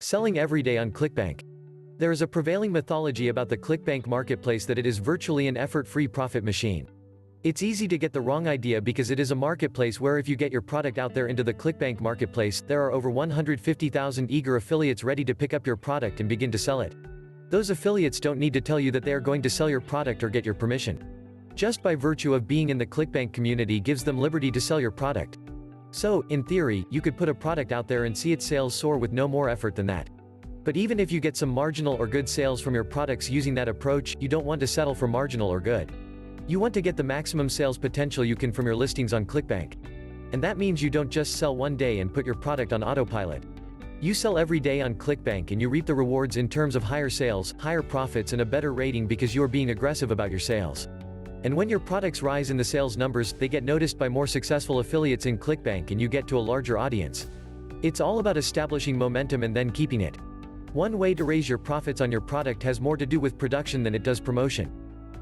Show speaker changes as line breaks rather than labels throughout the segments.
Selling every day on Clickbank. There is a prevailing mythology about the Clickbank marketplace that it is virtually an effort-free profit machine. It's easy to get the wrong idea because it is a marketplace where if you get your product out there into the Clickbank marketplace, there are over 150,000 eager affiliates ready to pick up your product and begin to sell it. Those affiliates don't need to tell you that they are going to sell your product or get your permission. Just by virtue of being in the Clickbank community gives them liberty to sell your product. So, in theory, you could put a product out there and see its sales soar with no more effort than that. But even if you get some marginal or good sales from your products using that approach, you don't want to settle for marginal or good. You want to get the maximum sales potential you can from your listings on Clickbank. And that means you don't just sell one day and put your product on autopilot. You sell every day on Clickbank and you reap the rewards in terms of higher sales, higher profits and a better rating because you are being aggressive about your sales. And when your products rise in the sales numbers, they get noticed by more successful affiliates in Clickbank and you get to a larger audience. It's all about establishing momentum and then keeping it. One way to raise your profits on your product has more to do with production than it does promotion.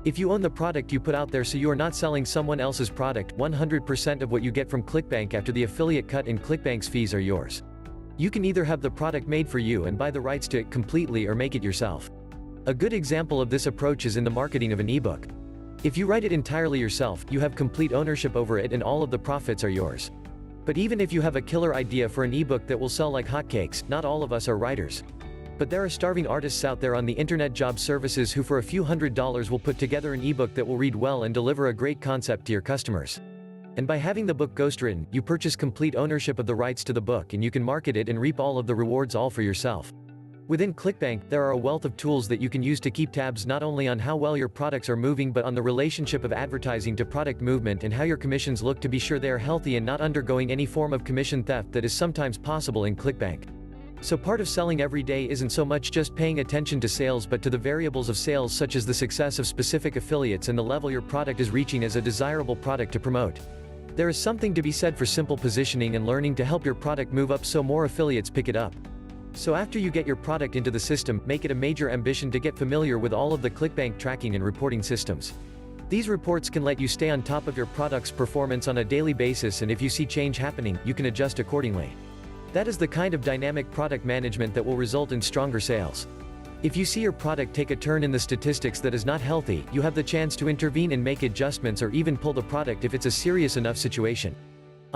If you own the product you put out there, so you are not selling someone else's product, 100% of what you get from Clickbank after the affiliate cut in Clickbank's fees are yours. You can either have the product made for you and buy the rights to it completely or make it yourself. A good example of this approach is in the marketing of an ebook. If you write it entirely yourself, you have complete ownership over it and all of the profits are yours. But even if you have a killer idea for an ebook that will sell like hotcakes, not all of us are writers. But there are starving artists out there on the internet job services who for a few $100s will put together an ebook that will read well and deliver a great concept to your customers. And by having the book ghostwritten, you purchase complete ownership of the rights to the book and you can market it and reap all of the rewards all for yourself. Within Clickbank, there are a wealth of tools that you can use to keep tabs not only on how well your products are moving but on the relationship of advertising to product movement and how your commissions look to be sure they are healthy and not undergoing any form of commission theft that is sometimes possible in Clickbank. So part of selling every day isn't so much just paying attention to sales but to the variables of sales such as the success of specific affiliates and the level your product is reaching as a desirable product to promote. There is something to be said for simple positioning and learning to help your product move up so more affiliates pick it up. So after you get your product into the system, make it a major ambition to get familiar with all of the Clickbank tracking and reporting systems. These reports can let you stay on top of your product's performance on a daily basis, and if you see change happening, you can adjust accordingly. That is the kind of dynamic product management that will result in stronger sales. If you see your product take a turn in the statistics that is not healthy, you have the chance to intervene and make adjustments or even pull the product if it's a serious enough situation.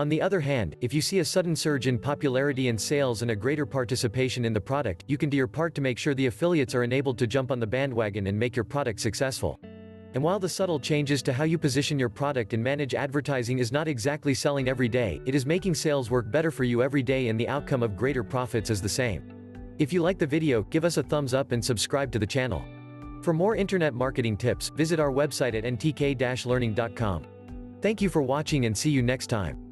On the other hand, if you see a sudden surge in popularity and sales and a greater participation in the product, you can do your part to make sure the affiliates are enabled to jump on the bandwagon and make your product successful. And while the subtle changes to how you position your product and manage advertising is not exactly selling every day, it is making sales work better for you every day and the outcome of greater profits is the same. If you like the video, give us a thumbs up and subscribe to the channel. For more internet marketing tips, visit our website at ntk-learning.com. Thank you for watching and see you next time.